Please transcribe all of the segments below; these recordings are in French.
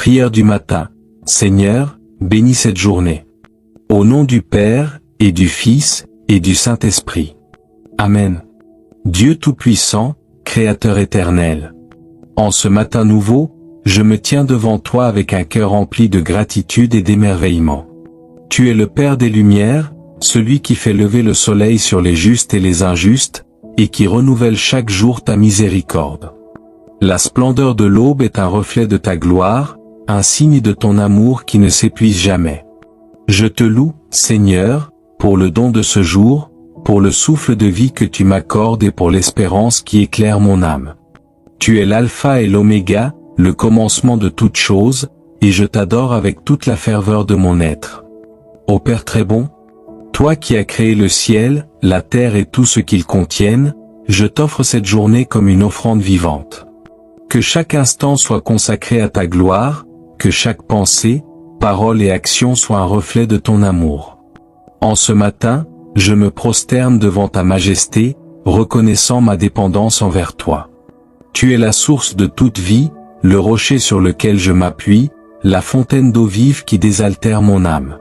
Prière du matin. Seigneur, bénis cette journée. Au nom du Père, et du Fils, et du Saint-Esprit. Amen. Dieu Tout-Puissant, Créateur éternel. En ce matin nouveau, je me tiens devant toi avec un cœur rempli de gratitude et d'émerveillement. Tu es le Père des Lumières, celui qui fait lever le soleil sur les justes et les injustes, et qui renouvelle chaque jour ta miséricorde. La splendeur de l'aube est un reflet de ta gloire, un signe de ton amour qui ne s'épuise jamais. Je te loue, Seigneur, pour le don de ce jour, pour le souffle de vie que tu m'accordes et pour l'espérance qui éclaire mon âme. Tu es l'alpha et l'oméga, le commencement de toutes choses, et je t'adore avec toute la ferveur de mon être. Ô Père très bon, toi qui as créé le ciel, la terre et tout ce qu'ils contiennent, je t'offre cette journée comme une offrande vivante. Que chaque instant soit consacré à ta gloire, que chaque pensée, parole et action soient un reflet de ton amour. En ce matin, je me prosterne devant ta majesté, reconnaissant ma dépendance envers toi. Tu es la source de toute vie, le rocher sur lequel je m'appuie, la fontaine d'eau vive qui désaltère mon âme.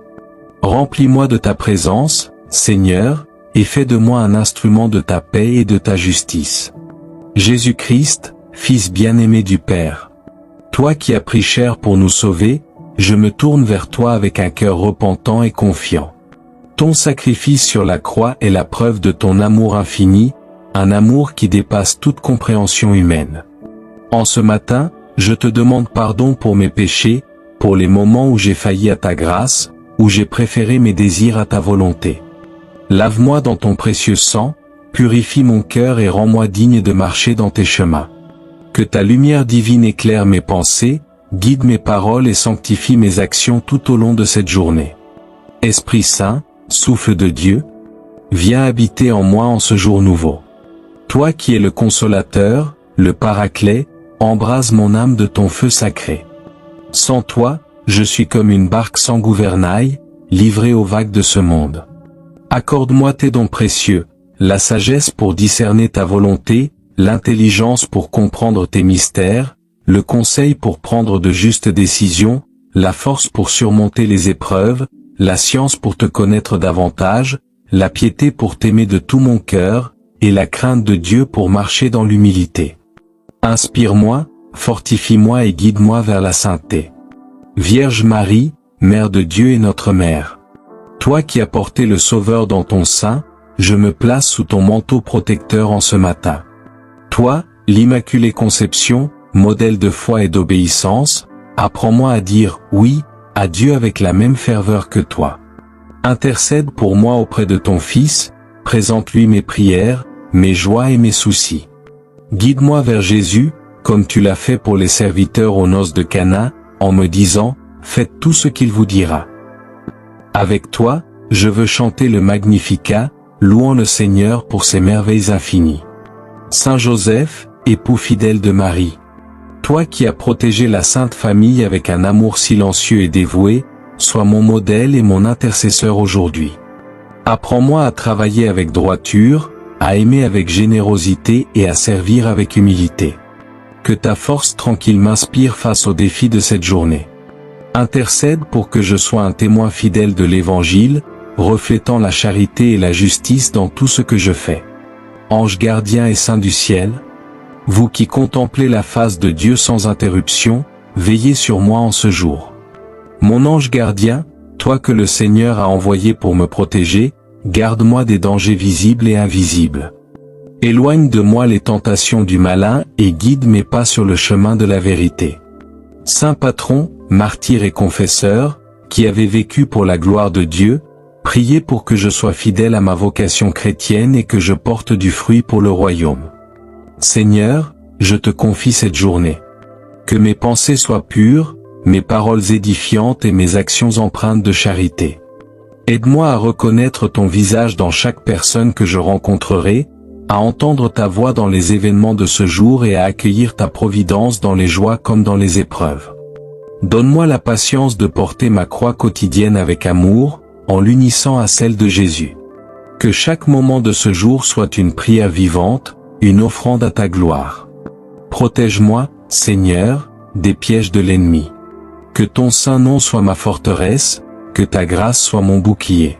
Remplis-moi de ta présence, Seigneur, et fais de moi un instrument de ta paix et de ta justice. Jésus-Christ, Fils bien-aimé du Père. Toi qui as pris chair pour nous sauver, je me tourne vers toi avec un cœur repentant et confiant. Ton sacrifice sur la croix est la preuve de ton amour infini, un amour qui dépasse toute compréhension humaine. En ce matin, je te demande pardon pour mes péchés, pour les moments où j'ai failli à ta grâce, où j'ai préféré mes désirs à ta volonté. Lave-moi dans ton précieux sang, purifie mon cœur et rends-moi digne de marcher dans tes chemins. Que ta lumière divine éclaire mes pensées, guide mes paroles et sanctifie mes actions tout au long de cette journée. Esprit Saint, souffle de Dieu, viens habiter en moi en ce jour nouveau. Toi qui es le consolateur, le paraclet, embrase mon âme de ton feu sacré. Sans toi, je suis comme une barque sans gouvernail, livrée aux vagues de ce monde. Accorde-moi tes dons précieux, la sagesse pour discerner ta volonté, l'intelligence pour comprendre tes mystères, le conseil pour prendre de justes décisions, la force pour surmonter les épreuves, la science pour te connaître davantage, la piété pour t'aimer de tout mon cœur, et la crainte de Dieu pour marcher dans l'humilité. Inspire-moi, fortifie-moi et guide-moi vers la sainteté. Vierge Marie, Mère de Dieu et notre Mère. Toi qui as porté le Sauveur dans ton sein, je me place sous ton manteau protecteur en ce matin. Toi, l'Immaculée Conception, modèle de foi et d'obéissance, apprends-moi à dire « oui » à Dieu avec la même ferveur que toi. Intercède pour moi auprès de ton Fils, présente-lui mes prières, mes joies et mes soucis. Guide-moi vers Jésus, comme tu l'as fait pour les serviteurs aux noces de Cana, en me disant « faites tout ce qu'il vous dira ». Avec toi, je veux chanter le Magnificat, louant le Seigneur pour ses merveilles infinies. Saint Joseph, époux fidèle de Marie. Toi qui as protégé la Sainte Famille avec un amour silencieux et dévoué, sois mon modèle et mon intercesseur aujourd'hui. Apprends-moi à travailler avec droiture, à aimer avec générosité et à servir avec humilité. Que ta force tranquille m'inspire face aux défis de cette journée. Intercède pour que je sois un témoin fidèle de l'Évangile, reflétant la charité et la justice dans tout ce que je fais. Ange gardien et saint du ciel, vous qui contemplez la face de Dieu sans interruption, veillez sur moi en ce jour. Mon ange gardien, toi que le Seigneur a envoyé pour me protéger, garde-moi des dangers visibles et invisibles. Éloigne de moi les tentations du malin et guide mes pas sur le chemin de la vérité. Saint patron, martyr et confesseur, qui avez vécu pour la gloire de Dieu, priez pour que je sois fidèle à ma vocation chrétienne et que je porte du fruit pour le royaume. Seigneur, je te confie cette journée. Que mes pensées soient pures, mes paroles édifiantes et mes actions empreintes de charité. Aide-moi à reconnaître ton visage dans chaque personne que je rencontrerai, à entendre ta voix dans les événements de ce jour et à accueillir ta providence dans les joies comme dans les épreuves. Donne-moi la patience de porter ma croix quotidienne avec amour, en l'unissant à celle de Jésus. Que chaque moment de ce jour soit une prière vivante, une offrande à ta gloire. Protège-moi, Seigneur, des pièges de l'ennemi. Que ton saint nom soit ma forteresse, que ta grâce soit mon bouclier.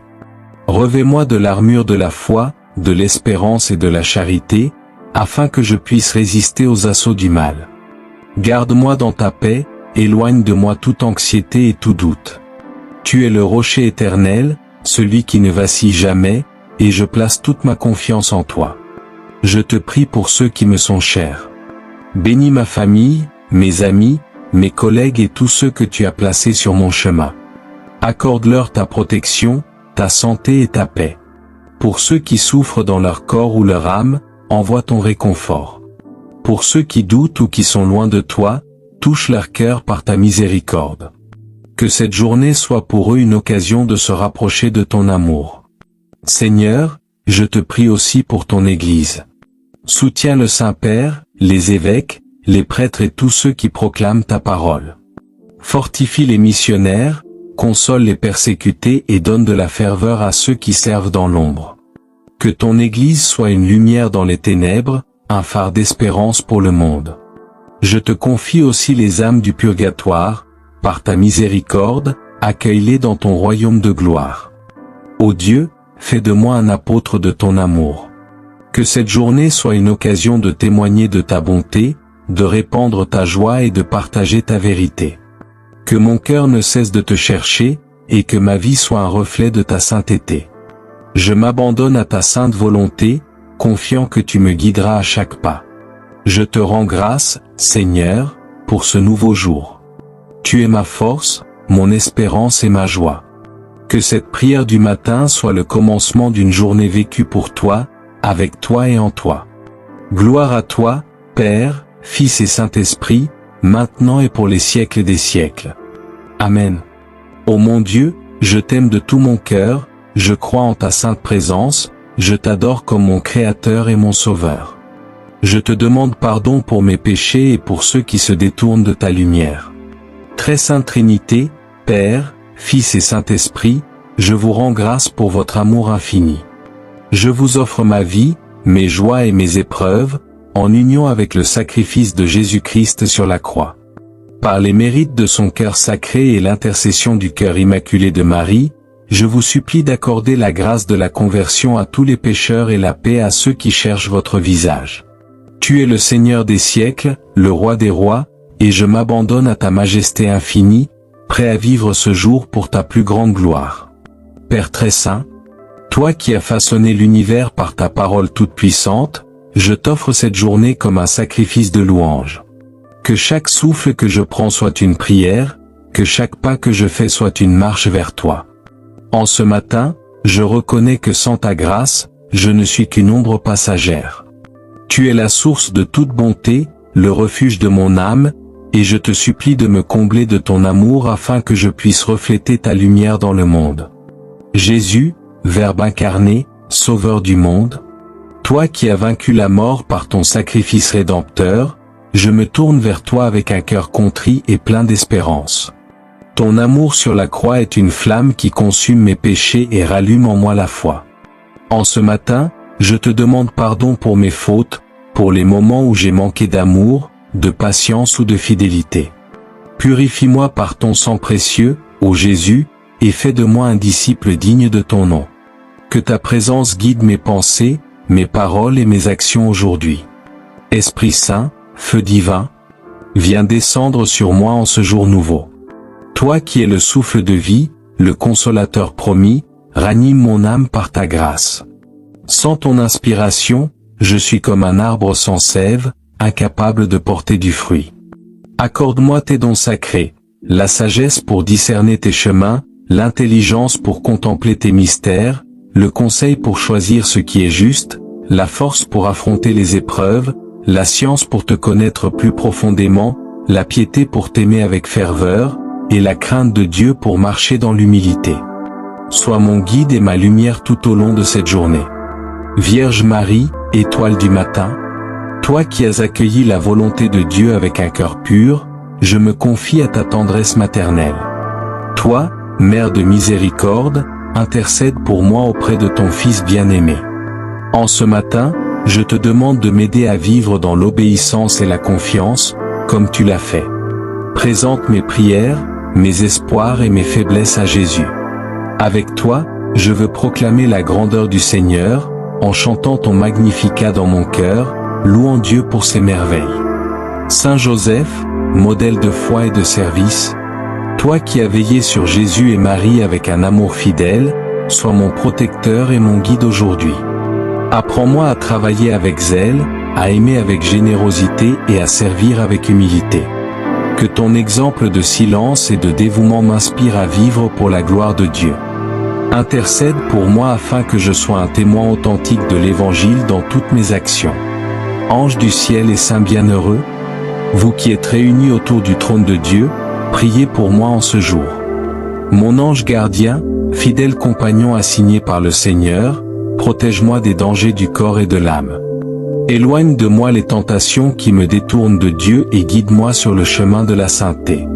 Revêt-moi de l'armure de la foi, de l'espérance et de la charité, afin que je puisse résister aux assauts du mal. Garde-moi dans ta paix, éloigne de moi toute anxiété et tout doute. Tu es le rocher éternel, celui qui ne vacille jamais, et je place toute ma confiance en toi. Je te prie pour ceux qui me sont chers. Bénis ma famille, mes amis, mes collègues et tous ceux que tu as placés sur mon chemin. Accorde-leur ta protection, ta santé et ta paix. Pour ceux qui souffrent dans leur corps ou leur âme, envoie ton réconfort. Pour ceux qui doutent ou qui sont loin de toi, touche leur cœur par ta miséricorde. Que cette journée soit pour eux une occasion de se rapprocher de ton amour. Seigneur, je te prie aussi pour ton Église. Soutiens le Saint-Père, les évêques, les prêtres et tous ceux qui proclament ta parole. Fortifie les missionnaires, console les persécutés et donne de la ferveur à ceux qui servent dans l'ombre. Que ton Église soit une lumière dans les ténèbres, un phare d'espérance pour le monde. Je te confie aussi les âmes du purgatoire, par ta miséricorde, accueille-les dans ton royaume de gloire. Ô Dieu, fais de moi un apôtre de ton amour. Que cette journée soit une occasion de témoigner de ta bonté, de répandre ta joie et de partager ta vérité. Que mon cœur ne cesse de te chercher, et que ma vie soit un reflet de ta sainteté. Je m'abandonne à ta sainte volonté, confiant que tu me guideras à chaque pas. Je te rends grâce, Seigneur, pour ce nouveau jour. Tu es ma force, mon espérance et ma joie. Que cette prière du matin soit le commencement d'une journée vécue pour toi, avec toi et en toi. Gloire à toi, Père, Fils et Saint-Esprit, maintenant et pour les siècles des siècles. Amen. Ô mon Dieu, je t'aime de tout mon cœur, je crois en ta sainte présence, je t'adore comme mon Créateur et mon Sauveur. Je te demande pardon pour mes péchés et pour ceux qui se détournent de ta lumière. Très sainte Trinité, Père, Fils et Saint-Esprit, je vous rends grâce pour votre amour infini. Je vous offre ma vie, mes joies et mes épreuves, en union avec le sacrifice de Jésus-Christ sur la croix. Par les mérites de son cœur sacré et l'intercession du cœur immaculé de Marie, je vous supplie d'accorder la grâce de la conversion à tous les pécheurs et la paix à ceux qui cherchent votre visage. Tu es le Seigneur des siècles, le Roi des rois, et je m'abandonne à ta majesté infinie, prêt à vivre ce jour pour ta plus grande gloire. Père très saint, toi qui as façonné l'univers par ta parole toute puissante, je t'offre cette journée comme un sacrifice de louange. Que chaque souffle que je prends soit une prière, que chaque pas que je fais soit une marche vers toi. En ce matin, je reconnais que sans ta grâce, je ne suis qu'une ombre passagère. Tu es la source de toute bonté, le refuge de mon âme, et je te supplie de me combler de ton amour afin que je puisse refléter ta lumière dans le monde. Jésus, Verbe incarné, Sauveur du monde, toi qui as vaincu la mort par ton sacrifice rédempteur, je me tourne vers toi avec un cœur contrit et plein d'espérance. Ton amour sur la croix est une flamme qui consume mes péchés et rallume en moi la foi. En ce matin, je te demande pardon pour mes fautes, pour les moments où j'ai manqué d'amour, de patience ou de fidélité. Purifie-moi par ton sang précieux, ô Jésus, et fais de moi un disciple digne de ton nom. Que ta présence guide mes pensées, mes paroles et mes actions aujourd'hui. Esprit Saint, feu divin, viens descendre sur moi en ce jour nouveau. Toi qui es le souffle de vie, le consolateur promis, ranime mon âme par ta grâce. Sans ton inspiration, je suis comme un arbre sans sève, incapable de porter du fruit. Accorde-moi tes dons sacrés, la sagesse pour discerner tes chemins, l'intelligence pour contempler tes mystères, le conseil pour choisir ce qui est juste, la force pour affronter les épreuves, la science pour te connaître plus profondément, la piété pour t'aimer avec ferveur, et la crainte de Dieu pour marcher dans l'humilité. Sois mon guide et ma lumière tout au long de cette journée. Vierge Marie, étoile du matin, toi qui as accueilli la volonté de Dieu avec un cœur pur, je me confie à ta tendresse maternelle. Toi, Mère de miséricorde, intercède pour moi auprès de ton Fils bien-aimé. En ce matin, je te demande de m'aider à vivre dans l'obéissance et la confiance, comme tu l'as fait. Présente mes prières, mes espoirs et mes faiblesses à Jésus. Avec toi, je veux proclamer la grandeur du Seigneur, en chantant ton Magnificat dans mon cœur, louant Dieu pour ses merveilles. Saint Joseph, modèle de foi et de service, toi qui as veillé sur Jésus et Marie avec un amour fidèle, sois mon protecteur et mon guide aujourd'hui. Apprends-moi à travailler avec zèle, à aimer avec générosité et à servir avec humilité. Que ton exemple de silence et de dévouement m'inspire à vivre pour la gloire de Dieu. Intercède pour moi afin que je sois un témoin authentique de l'Évangile dans toutes mes actions. Anges du ciel et saints bienheureux, vous qui êtes réunis autour du trône de Dieu, priez pour moi en ce jour. Mon ange gardien, fidèle compagnon assigné par le Seigneur, protège-moi des dangers du corps et de l'âme. Éloigne de moi les tentations qui me détournent de Dieu et guide-moi sur le chemin de la sainteté.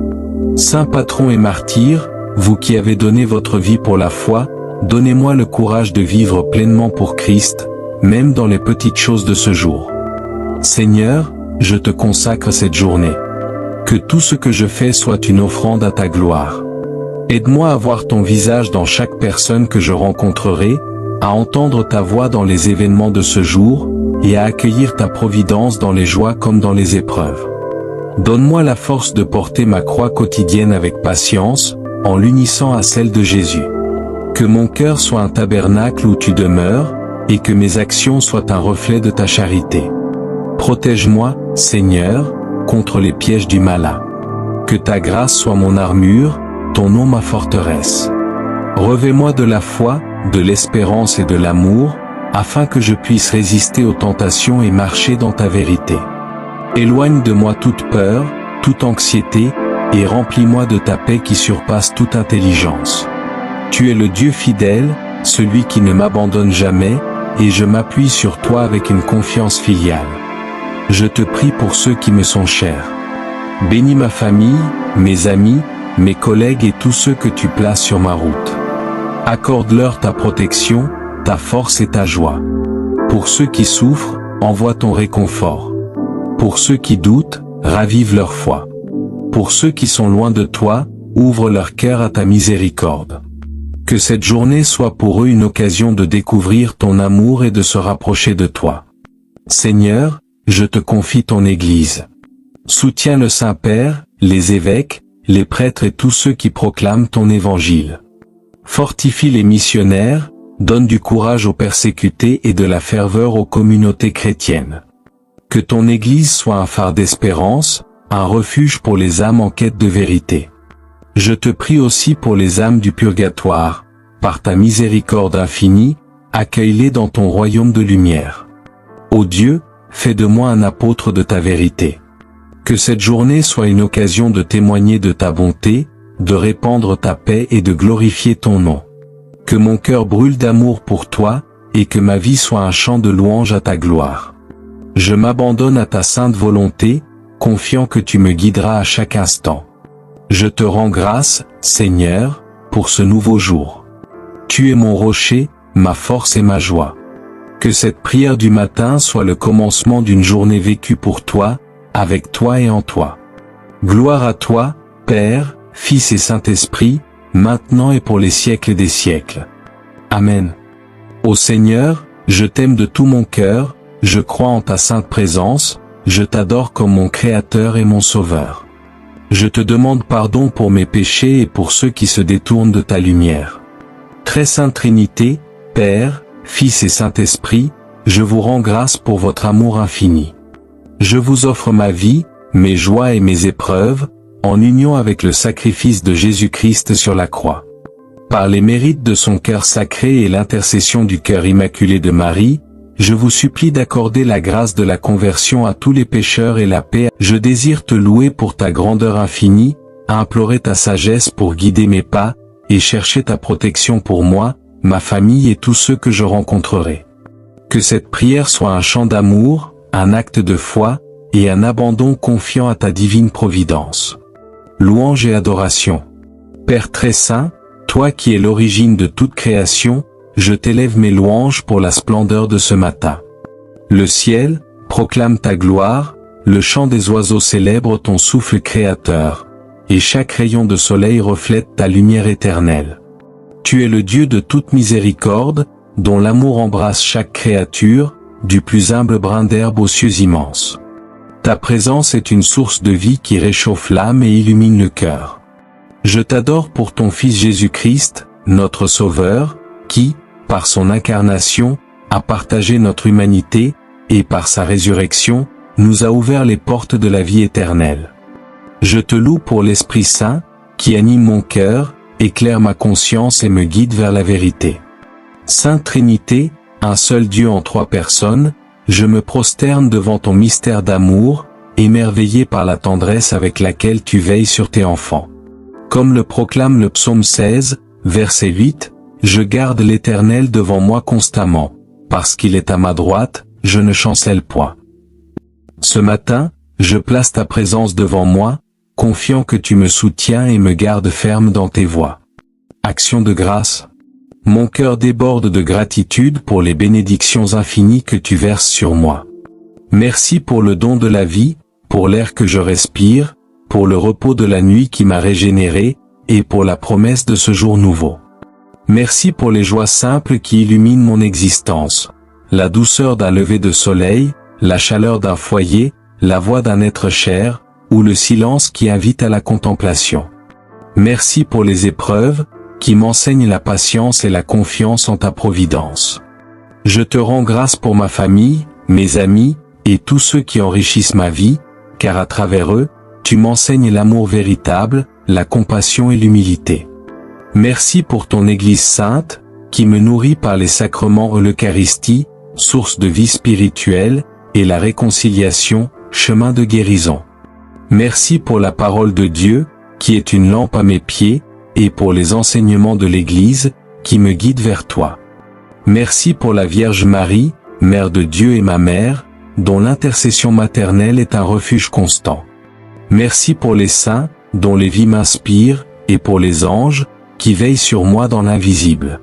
Saint patron et martyr, vous qui avez donné votre vie pour la foi, donnez-moi le courage de vivre pleinement pour Christ, même dans les petites choses de ce jour. Seigneur, je te consacre cette journée. Que tout ce que je fais soit une offrande à ta gloire. Aide-moi à voir ton visage dans chaque personne que je rencontrerai, à entendre ta voix dans les événements de ce jour, et à accueillir ta providence dans les joies comme dans les épreuves. Donne-moi la force de porter ma croix quotidienne avec patience, en l'unissant à celle de Jésus. Que mon cœur soit un tabernacle où tu demeures, et que mes actions soient un reflet de ta charité. Protège-moi, Seigneur, contre les pièges du malin. Que ta grâce soit mon armure, ton nom ma forteresse. Revêt-moi de la foi, de l'espérance et de l'amour, afin que je puisse résister aux tentations et marcher dans ta vérité. Éloigne de moi toute peur, toute anxiété, et remplis-moi de ta paix qui surpasse toute intelligence. Tu es le Dieu fidèle, celui qui ne m'abandonne jamais, et je m'appuie sur toi avec une confiance filiale. Je te prie pour ceux qui me sont chers. Bénis ma famille, mes amis, mes collègues et tous ceux que tu places sur ma route. Accorde-leur ta protection, ta force et ta joie. Pour ceux qui souffrent, envoie ton réconfort. Pour ceux qui doutent, ravive leur foi. Pour ceux qui sont loin de toi, ouvre leur cœur à ta miséricorde. Que cette journée soit pour eux une occasion de découvrir ton amour et de se rapprocher de toi. Seigneur, je te confie ton Église. Soutiens le Saint-Père, les évêques, les prêtres et tous ceux qui proclament ton Évangile. Fortifie les missionnaires, donne du courage aux persécutés et de la ferveur aux communautés chrétiennes. Que ton Église soit un phare d'espérance, un refuge pour les âmes en quête de vérité. Je te prie aussi pour les âmes du purgatoire, par ta miséricorde infinie, accueille-les dans ton royaume de lumière. Ô Dieu, fais de moi un apôtre de ta vérité. Que cette journée soit une occasion de témoigner de ta bonté, de répandre ta paix et de glorifier ton nom. Que mon cœur brûle d'amour pour toi, et que ma vie soit un chant de louange à ta gloire. Je m'abandonne à ta sainte volonté, confiant que tu me guideras à chaque instant. Je te rends grâce, Seigneur, pour ce nouveau jour. Tu es mon rocher, ma force et ma joie. Que cette prière du matin soit le commencement d'une journée vécue pour toi, avec toi et en toi. Gloire à toi, Père, Fils et Saint-Esprit, maintenant et pour les siècles des siècles. Amen. Ô Seigneur, je t'aime de tout mon cœur, je crois en ta sainte présence, je t'adore comme mon Créateur et mon Sauveur. Je te demande pardon pour mes péchés et pour ceux qui se détournent de ta lumière. Très Sainte Trinité, Père, Fils et Saint-Esprit, je vous rends grâce pour votre amour infini. Je vous offre ma vie, mes joies et mes épreuves, en union avec le sacrifice de Jésus-Christ sur la croix. Par les mérites de son cœur sacré et l'intercession du cœur immaculé de Marie, je vous supplie d'accorder la grâce de la conversion à tous les pécheurs et la paix. Je désire te louer pour ta grandeur infinie, implorer ta sagesse pour guider mes pas, et chercher ta protection pour moi, ma famille et tous ceux que je rencontrerai. Que cette prière soit un chant d'amour, un acte de foi, et un abandon confiant à ta divine providence. Louange et adoration. Père très saint, toi qui es l'origine de toute création, je t'élève mes louanges pour la splendeur de ce matin. Le ciel proclame ta gloire, le chant des oiseaux célèbre ton souffle créateur, et chaque rayon de soleil reflète ta lumière éternelle. Tu es le Dieu de toute miséricorde, dont l'amour embrasse chaque créature, du plus humble brin d'herbe aux cieux immenses. Ta présence est une source de vie qui réchauffe l'âme et illumine le cœur. Je t'adore pour ton Fils Jésus-Christ, notre Sauveur, qui, par son incarnation, a partagé notre humanité, et par sa résurrection, nous a ouvert les portes de la vie éternelle. Je te loue pour l'Esprit Saint, qui anime mon cœur, éclaire ma conscience et me guide vers la vérité. Sainte Trinité, un seul Dieu en trois personnes, je me prosterne devant ton mystère d'amour, émerveillé par la tendresse avec laquelle tu veilles sur tes enfants. Comme le proclame le psaume 16, verset 8, je garde l'Éternel devant moi constamment, parce qu'il est à ma droite, je ne chancelle point. Ce matin, je place ta présence devant moi, confiant que tu me soutiens et me gardes ferme dans tes voies. Action de grâce. Mon cœur déborde de gratitude pour les bénédictions infinies que tu verses sur moi. Merci pour le don de la vie, pour l'air que je respire, pour le repos de la nuit qui m'a régénéré, et pour la promesse de ce jour nouveau. Merci pour les joies simples qui illuminent mon existence, la douceur d'un lever de soleil, la chaleur d'un foyer, la voix d'un être cher, ou le silence qui invite à la contemplation. Merci pour les épreuves, qui m'enseignent la patience et la confiance en ta providence. Je te rends grâce pour ma famille, mes amis, et tous ceux qui enrichissent ma vie, car à travers eux, tu m'enseignes l'amour véritable, la compassion et l'humilité. Merci pour ton Église sainte, qui me nourrit par les sacrements et l'Eucharistie, source de vie spirituelle, et la réconciliation, chemin de guérison. Merci pour la parole de Dieu, qui est une lampe à mes pieds, et pour les enseignements de l'Église, qui me guident vers toi. Merci pour la Vierge Marie, Mère de Dieu et ma mère, dont l'intercession maternelle est un refuge constant. Merci pour les saints, dont les vies m'inspirent, et pour les anges, qui veillent sur moi dans l'invisible.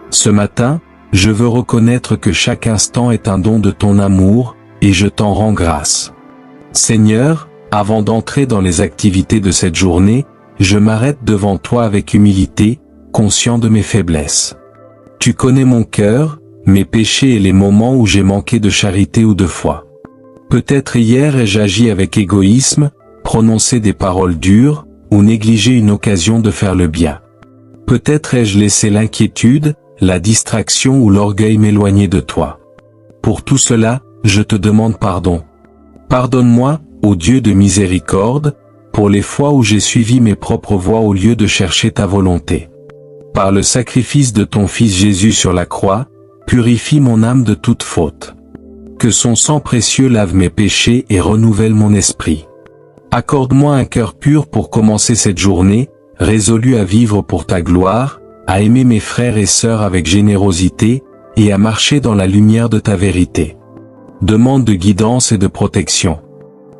Ce matin, je veux reconnaître que chaque instant est un don de ton amour, et je t'en rends grâce. Seigneur, avant d'entrer dans les activités de cette journée, je m'arrête devant toi avec humilité, conscient de mes faiblesses. Tu connais mon cœur, mes péchés et les moments où j'ai manqué de charité ou de foi. Peut-être hier ai-je agi avec égoïsme, prononcé des paroles dures, ou négligé une occasion de faire le bien. Peut-être ai-je laissé l'inquiétude, la distraction ou l'orgueil m'éloigner de toi. Pour tout cela, je te demande pardon. Pardonne-moi, ô Dieu de miséricorde, pour les fois où j'ai suivi mes propres voies au lieu de chercher ta volonté. Par le sacrifice de ton Fils Jésus sur la croix, purifie mon âme de toute faute. Que son sang précieux lave mes péchés et renouvelle mon esprit. Accorde-moi un cœur pur pour commencer cette journée, résolu à vivre pour ta gloire, à aimer mes frères et sœurs avec générosité, et à marcher dans la lumière de ta vérité. Demande de guidance et de protection.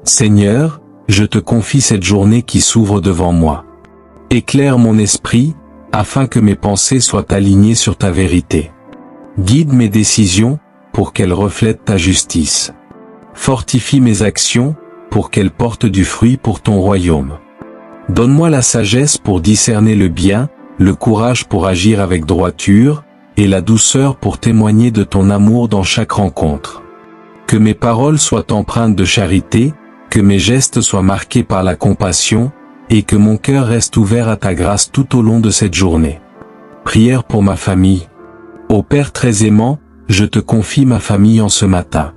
Seigneur, je te confie cette journée qui s'ouvre devant moi. Éclaire mon esprit, afin que mes pensées soient alignées sur ta vérité. Guide mes décisions, pour qu'elles reflètent ta justice. Fortifie mes actions, pour qu'elles portent du fruit pour ton royaume. Donne-moi la sagesse pour discerner le bien, le courage pour agir avec droiture, et la douceur pour témoigner de ton amour dans chaque rencontre. Que mes paroles soient empreintes de charité, que mes gestes soient marqués par la compassion, et que mon cœur reste ouvert à ta grâce tout au long de cette journée. Prière pour ma famille. Ô Père très aimant, je te confie ma famille en ce matin.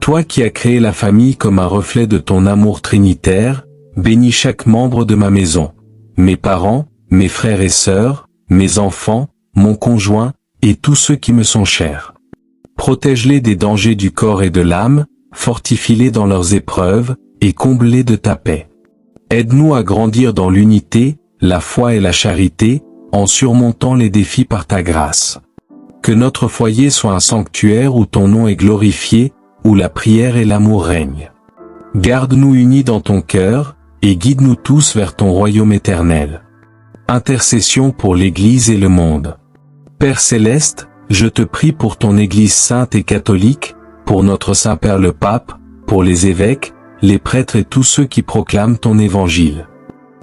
Toi qui as créé la famille comme un reflet de ton amour trinitaire, bénis chaque membre de ma maison, mes parents, mes frères et sœurs, mes enfants, mon conjoint, et tous ceux qui me sont chers. Protège-les des dangers du corps et de l'âme, fortifie-les dans leurs épreuves, et comble-les de ta paix. Aide-nous à grandir dans l'unité, la foi et la charité, en surmontant les défis par ta grâce. Que notre foyer soit un sanctuaire où ton nom est glorifié, où la prière et l'amour règnent. Garde-nous unis dans ton cœur, et guide-nous tous vers ton royaume éternel. Intercession pour l'Église et le monde. Père céleste, je te prie pour ton Église sainte et catholique, pour notre Saint-Père le Pape, pour les évêques, les prêtres et tous ceux qui proclament ton évangile.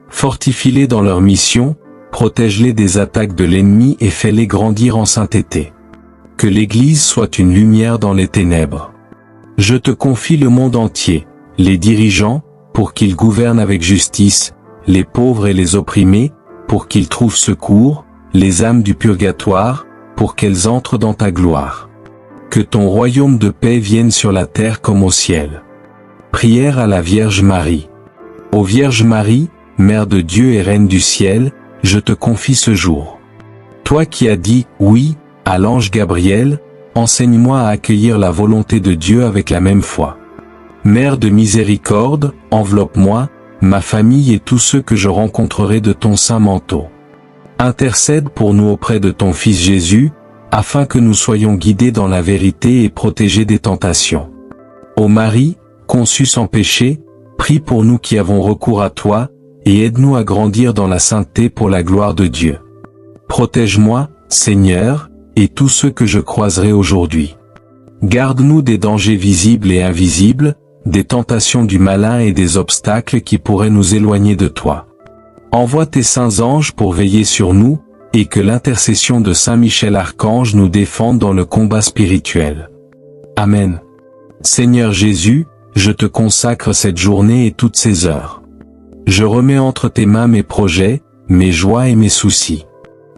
Fortifie-les dans leur mission, protège-les des attaques de l'ennemi et fais-les grandir en sainteté. Que l'Église soit une lumière dans les ténèbres. Je te confie le monde entier, les dirigeants, pour qu'ils gouvernent avec justice, les pauvres et les opprimés, pour qu'ils trouvent secours, les âmes du purgatoire, pour qu'elles entrent dans ta gloire. Que ton royaume de paix vienne sur la terre comme au ciel. Prière à la Vierge Marie. Ô Vierge Marie, Mère de Dieu et Reine du ciel, je te confie ce jour. Toi qui as dit « oui » à l'ange Gabriel, enseigne-moi à accueillir la volonté de Dieu avec la même foi. Mère de miséricorde, enveloppe-moi, ma famille et tous ceux que je rencontrerai de ton saint manteau. Intercède pour nous auprès de ton Fils Jésus, afin que nous soyons guidés dans la vérité et protégés des tentations. Ô Marie, conçue sans péché, prie pour nous qui avons recours à toi, et aide-nous à grandir dans la sainteté pour la gloire de Dieu. Protège-moi, Seigneur, et tous ceux que je croiserai aujourd'hui. Garde-nous des dangers visibles et invisibles, des tentations du malin et des obstacles qui pourraient nous éloigner de toi. Envoie tes saints anges pour veiller sur nous, et que l'intercession de Saint Michel Archange nous défende dans le combat spirituel. Amen. Seigneur Jésus, je te consacre cette journée et toutes ces heures. Je remets entre tes mains mes projets, mes joies et mes soucis.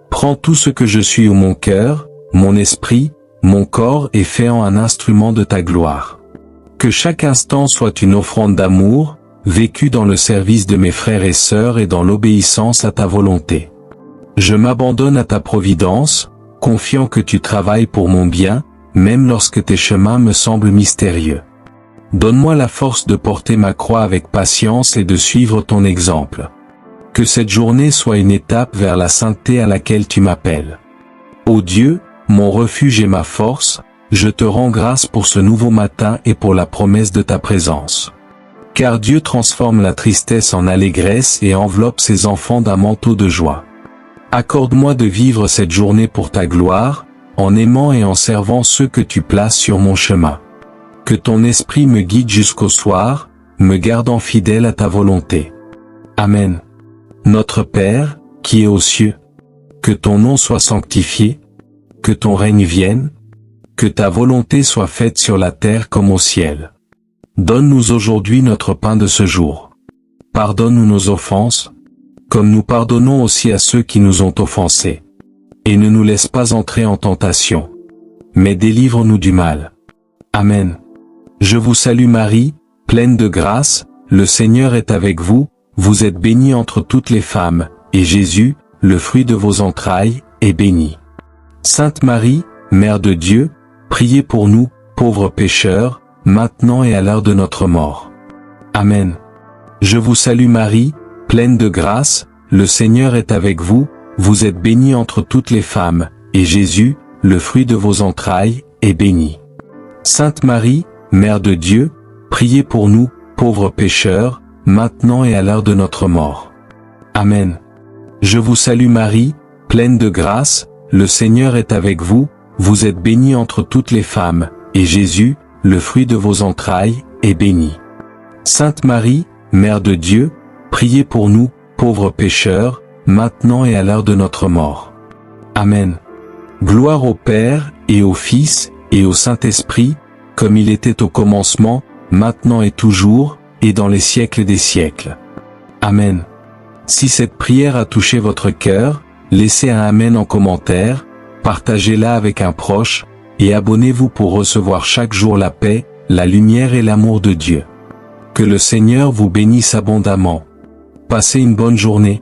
Prends tout ce que je suis ou mon cœur, mon esprit, mon corps et fais-en un instrument de ta gloire. Que chaque instant soit une offrande d'amour, vécue dans le service de mes frères et sœurs et dans l'obéissance à ta volonté. Je m'abandonne à ta providence, confiant que tu travailles pour mon bien, même lorsque tes chemins me semblent mystérieux. Donne-moi la force de porter ma croix avec patience et de suivre ton exemple. Que cette journée soit une étape vers la sainteté à laquelle tu m'appelles. Ô Dieu, mon refuge et ma force, je te rends grâce pour ce nouveau matin et pour la promesse de ta présence. Car Dieu transforme la tristesse en allégresse et enveloppe ses enfants d'un manteau de joie. Accorde-moi de vivre cette journée pour ta gloire, en aimant et en servant ceux que tu places sur mon chemin. Que ton esprit me guide jusqu'au soir, me gardant fidèle à ta volonté. Amen. Notre Père, qui es aux cieux, que ton nom soit sanctifié, que ton règne vienne, que ta volonté soit faite sur la terre comme au ciel. Donne-nous aujourd'hui notre pain de ce jour. Pardonne-nous nos offenses, comme nous pardonnons aussi à ceux qui nous ont offensés. Et ne nous laisse pas entrer en tentation, mais délivre-nous du mal. Amen. Je vous salue Marie, pleine de grâce, le Seigneur est avec vous, vous êtes bénie entre toutes les femmes, et Jésus, le fruit de vos entrailles, est béni. Sainte Marie, Mère de Dieu, priez pour nous, pauvres pécheurs, maintenant et à l'heure de notre mort. Amen. Je vous salue Marie, pleine de grâce, le Seigneur est avec vous, vous êtes bénie entre toutes les femmes, et Jésus, le fruit de vos entrailles, est béni. Sainte Marie, Mère de Dieu, priez pour nous, pauvres pécheurs, maintenant et à l'heure de notre mort. Amen. Je vous salue Marie, pleine de grâce, le Seigneur est avec vous, vous êtes bénie entre toutes les femmes, et Jésus, le fruit de vos entrailles, est béni. Sainte Marie, Mère de Dieu, priez pour nous, pauvres pécheurs, maintenant et à l'heure de notre mort. Amen. Gloire au Père, et au Fils, et au Saint-Esprit, comme il était au commencement, maintenant et toujours, et dans les siècles des siècles. Amen. Si cette prière a touché votre cœur, laissez un Amen en commentaire, partagez-la avec un proche, et abonnez-vous pour recevoir chaque jour la paix, la lumière et l'amour de Dieu. Que le Seigneur vous bénisse abondamment. Passez une bonne journée.